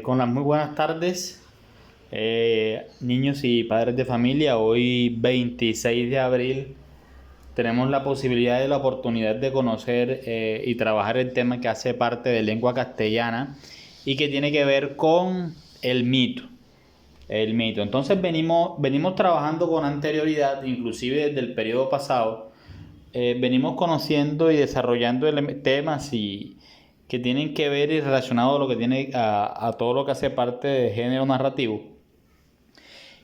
Con las muy buenas tardes, niños y padres de familia. Hoy 26 de abril tenemos la posibilidad y la oportunidad de conocer y trabajar el tema que hace parte de lengua castellana y que tiene que ver con el mito. El mito. Entonces venimos trabajando con anterioridad, inclusive desde el periodo pasado, venimos conociendo y desarrollando temas que tienen que ver y relacionado a lo que tiene a todo lo que hace parte de género narrativo.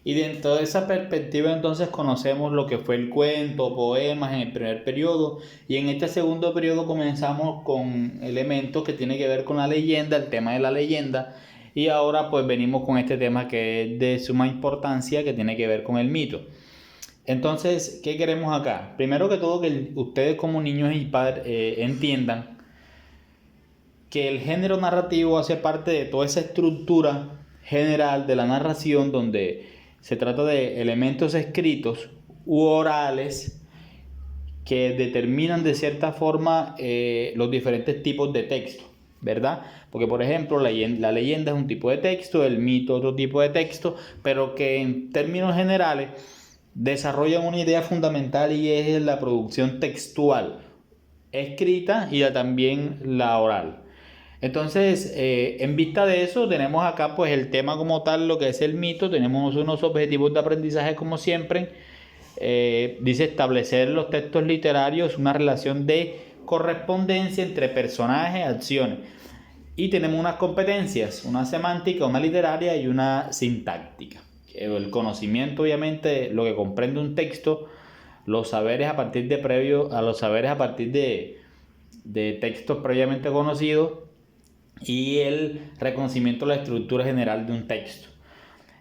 Y dentro de esa perspectiva entonces conocemos lo que fue el cuento, poemas en el primer periodo, y en este segundo periodo comenzamos con elementos que tienen que ver con la leyenda, el tema de la leyenda, y ahora pues venimos con este tema que es de suma importancia, que tiene que ver con el mito. Entonces, ¿qué queremos acá? Primero que todo, que ustedes como niños y padres entiendan que el género narrativo hace parte de toda esa estructura general de la narración donde se trata de elementos escritos u orales que determinan de cierta forma los diferentes tipos de texto, ¿verdad? Porque por ejemplo la leyenda es un tipo de texto, el mito otro tipo de texto, pero que en términos generales desarrollan una idea fundamental y es la producción textual, escrita y también la oral. Entonces, en vista de eso, tenemos acá pues el tema como tal, lo que es el mito, tenemos unos objetivos de aprendizaje como siempre. Dice establecer en los textos literarios una relación de correspondencia entre personajes, acciones. Y tenemos unas competencias, una semántica, una literaria y una sintáctica. El conocimiento, obviamente, lo que comprende un texto, los saberes a partir de los saberes a partir de textos previamente conocidos y el reconocimiento de la estructura general de un texto.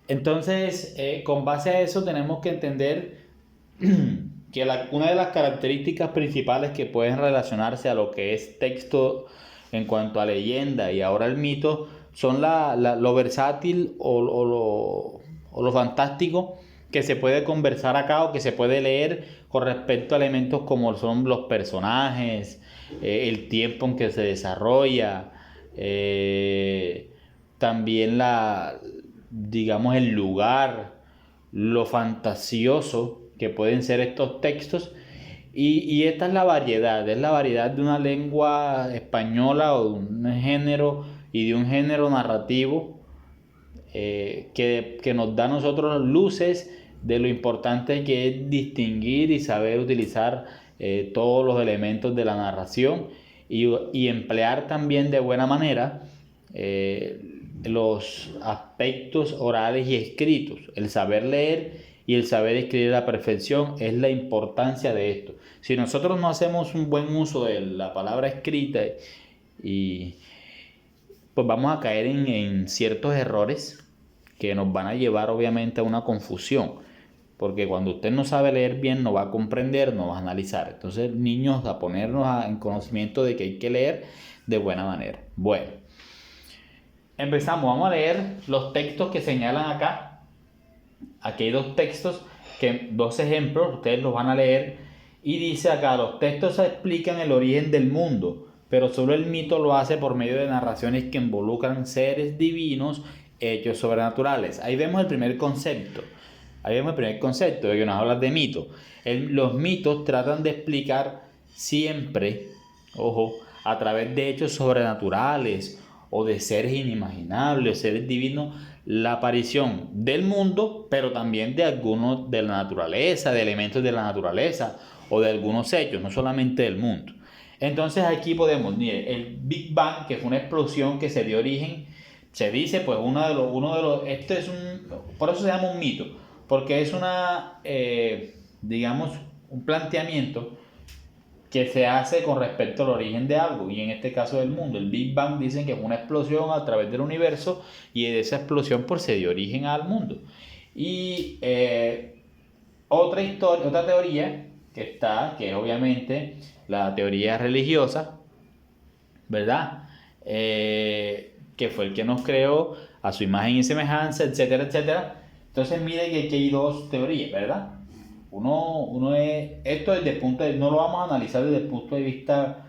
Entonces, con base a eso tenemos que entender que una de las características principales que pueden relacionarse a lo que es texto en cuanto a leyenda y ahora el mito son lo versátil o lo fantástico que se puede conversar acá o que se puede leer con respecto a elementos como son los personajes, el tiempo en que se desarrolla, eh, también digamos, el lugar, lo fantasioso que pueden ser estos textos. Y esta es la variedad de una lengua española o de un género y de un género narrativo que nos da a nosotros luces de lo importante que es distinguir y saber utilizar todos los elementos de la narración y emplear también de buena manera los aspectos orales y escritos. El saber leer y el saber escribir a la perfección es la importancia de esto. Si nosotros no hacemos un buen uso de la palabra escrita y pues vamos a caer en ciertos errores que nos van a llevar obviamente a una confusión. Porque cuando usted no sabe leer bien, no va a comprender, no va a analizar. Entonces, niños, a ponernos en conocimiento de que hay que leer de buena manera. Bueno, empezamos. Vamos a leer los textos que señalan acá. Aquí hay dos ejemplos, ustedes los van a leer. Y dice acá, los textos explican el origen del mundo, pero solo el mito lo hace por medio de narraciones que involucran seres divinos, hechos sobrenaturales. Ahí vemos el primer concepto. Ahí vemos el primer concepto de que nos habla de mito. Los mitos tratan de explicar siempre, ojo, a través de hechos sobrenaturales o de seres inimaginables, seres divinos, la aparición del mundo, pero también de algunos de la naturaleza, de elementos de la naturaleza o de algunos hechos, no solamente del mundo. Entonces aquí podemos, mire, el Big Bang, que fue una explosión que se dio origen, se dice, pues este es por eso se llama un mito, porque es digamos, un planteamiento que se hace con respecto al origen de algo, y en este caso del mundo. El Big Bang dicen que es una explosión a través del universo, y de esa explosión pues se dio origen al mundo. Y otra teoría que es obviamente la teoría religiosa, ¿verdad? Que fue el que nos creó a su imagen y semejanza, etcétera, etcétera. Entonces mire que aquí hay dos teorías, ¿verdad? Uno es, esto desde el punto de, no lo vamos a analizar desde el punto de vista,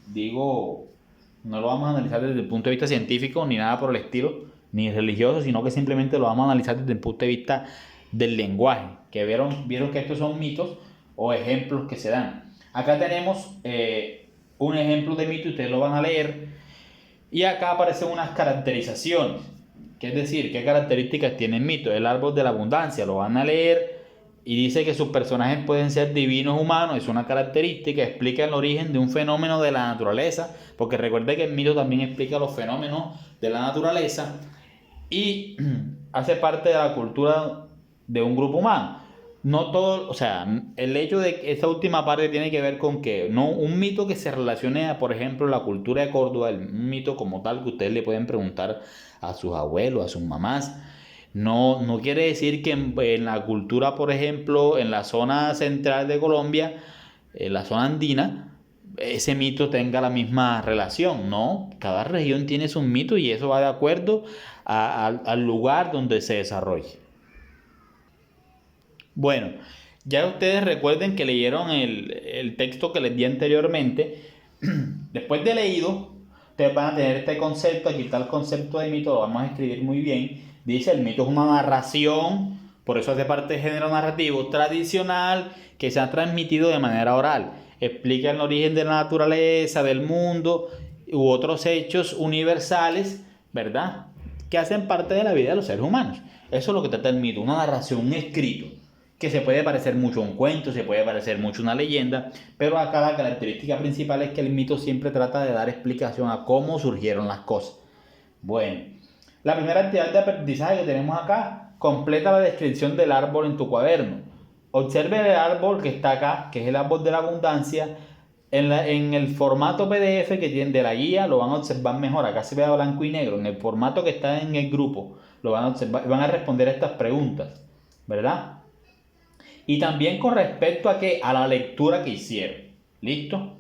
digo, No lo vamos a analizar desde el punto de vista científico ni nada por el estilo, ni religioso, sino que simplemente lo vamos a analizar desde el punto de vista del lenguaje, que vieron que estos son mitos o ejemplos que se dan. Acá tenemos un ejemplo de mito y ustedes lo van a leer. Y acá aparecen unas caracterizaciones, que es decir, qué características tiene el mito. El árbol de la abundancia, lo van a leer y dice que sus personajes pueden ser divinos humanos, es una característica, explica el origen de un fenómeno de la naturaleza, porque recuerde que el mito también explica los fenómenos de la naturaleza y hace parte de la cultura de un grupo humano. No todo, o sea, el hecho de que esa última parte tiene que ver con que no un mito que se relacione a, por ejemplo, la cultura de Córdoba, un mito como tal que ustedes le pueden preguntar a sus abuelos, a sus mamás. No quiere decir que en la cultura, por ejemplo, en la zona central de Colombia, en la zona andina, ese mito tenga la misma relación, ¿no? Cada región tiene su mito y eso va de acuerdo al lugar donde se desarrolle. Bueno, ya ustedes recuerden que leyeron el texto que les di anteriormente. Después de leído, ustedes van a tener este concepto. Aquí está el concepto de mito, lo vamos a escribir muy bien. Dice, el mito es una narración, por eso hace parte del género narrativo tradicional que se ha transmitido de manera oral. Explica el origen de la naturaleza, del mundo u otros hechos universales, ¿verdad? Que hacen parte de la vida de los seres humanos. Eso es lo que trata el mito, una narración, un escrito que se puede parecer mucho a un cuento, se puede parecer mucho a una leyenda, pero acá la característica principal es que el mito siempre trata de dar explicación a cómo surgieron las cosas. Bueno, la primera actividad de aprendizaje que tenemos acá, completa la descripción del árbol en tu cuaderno. Observe el árbol que está acá, que es el árbol de la abundancia. En el formato PDF que tienen de la guía lo van a observar mejor. Acá se ve a blanco y negro. En el formato que está en el grupo lo van a observar, van a responder estas preguntas, ¿verdad? Y también con respecto a qué, a la lectura que hicieron. ¿Listo?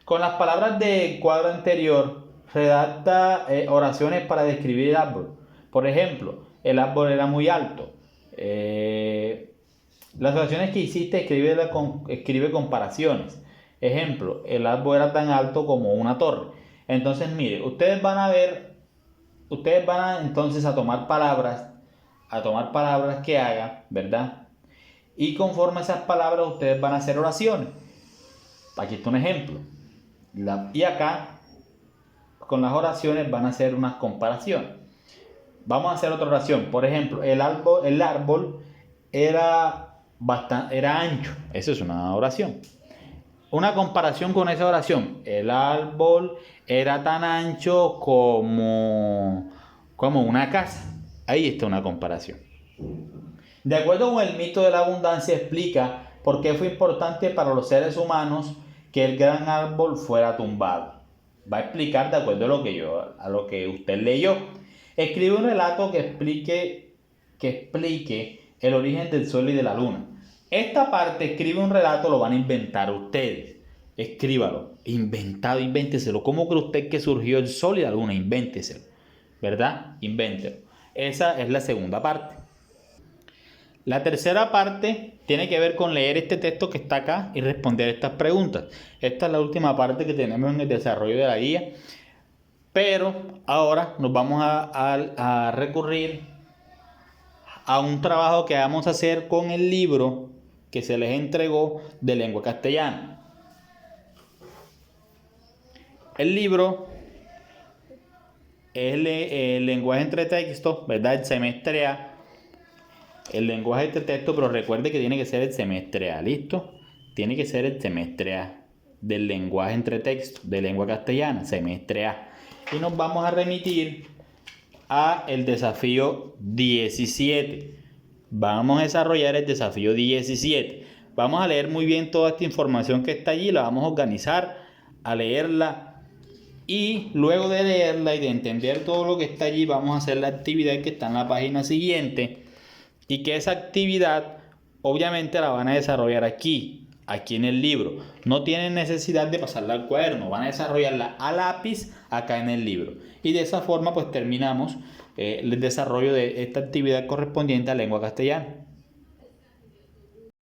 Con las palabras del cuadro anterior, redacta oraciones para describir el árbol. Por ejemplo, el árbol era muy alto. Las oraciones que hiciste, escribe comparaciones. Ejemplo, el árbol era tan alto como una torre. Entonces, mire, ustedes van a entonces a tomar palabras que hagan, ¿verdad? Y conforme a esas palabras ustedes van a hacer oraciones. Aquí está un ejemplo. Y acá, con las oraciones, van a hacer unas comparaciones. Vamos a hacer otra oración. Por ejemplo, el árbol era ancho. Esa es una oración. Una comparación con esa oración. El árbol era tan ancho como una casa. Ahí está una comparación. De acuerdo con el mito de la abundancia, explica por qué fue importante para los seres humanos que el gran árbol fuera tumbado. Va a explicar de acuerdo a lo que usted leyó. Escribe un relato que explique el origen del sol y de la luna. Esta parte, escribe un relato, lo van a inventar ustedes. Escríbalo, invénteselo. ¿Cómo cree usted que surgió el sol y la luna? Invénteselo, ¿verdad? Invéntelo. Esa es la segunda parte. La tercera parte tiene que ver con leer este texto que está acá y responder estas preguntas. Esta es la última parte que tenemos en el desarrollo de la guía. Pero ahora nos vamos a recurrir a un trabajo que vamos a hacer con el libro que se les entregó de lengua castellana. El libro es el lenguaje entre textos, ¿verdad? El semestre A. El lenguaje de texto, pero recuerde que tiene que ser el semestre A, ¿listo? Tiene que ser el semestre A del lenguaje entre texto, de lengua castellana, semestre A. Y nos vamos a remitir a el desafío 17. Vamos a desarrollar el desafío 17. Vamos a leer muy bien toda esta información que está allí, la vamos a organizar, a leerla. Y luego de leerla y de entender todo lo que está allí, vamos a hacer la actividad que está en la página siguiente. Y que esa actividad obviamente la van a desarrollar aquí en el libro. No tienen necesidad de pasarla al cuaderno, van a desarrollarla a lápiz acá en el libro. Y de esa forma pues terminamos el desarrollo de esta actividad correspondiente a lengua castellana.